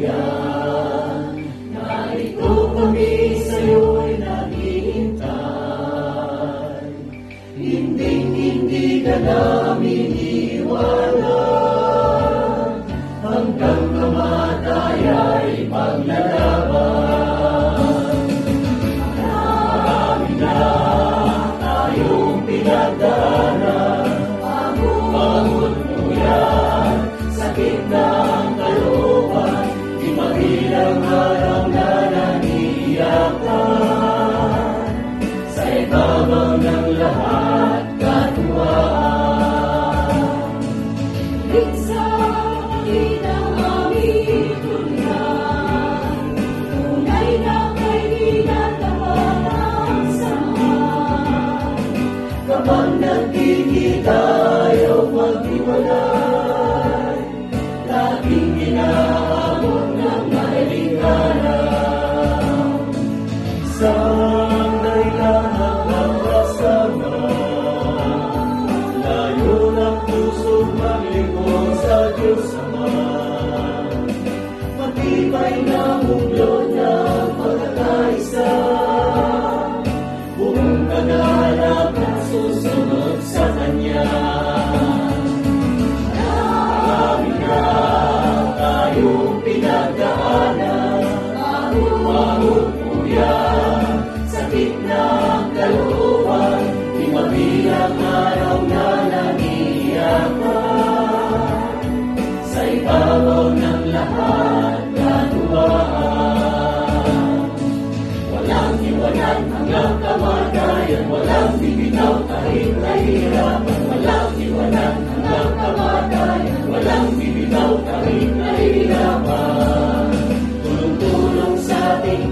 yan. Narito kami sa'yo'y naghihintay. Hindi ka namin iwanan, hanggang kamataya'y paglalaban. Marami na tayong pinagdaanan, pagod mo yan, sakit ng kalooban, di mabilang araw na naniyakan. Sa ibabaw ng lahat, katuwaan. Minsan, ang aming tulad, tunay na kaibigan naman ang samahan. Kapag nagkikita ayaw maghiwalay, laging inaabot ng maligaya. Isang dahilan at magkasama, layo ng pusong maglingkod sa Diyos Ama. Matibay na mulo ng pagkakaisa, buong kaganap at susunod sa Kanya. Marami na tayong pinagdaanan, pagod po yan, sakit ng kalooban, di mabilang araw na naniyakan. Sa ibabaw ng lahat, katuwaan. Walang iwanan hanggang kamatayan, walang bibitaw kahit nahihirapan. Walang iwanan hanggang kamatayan, walang bibitaw kahit nahihirapan. Tulong-tulong sa ating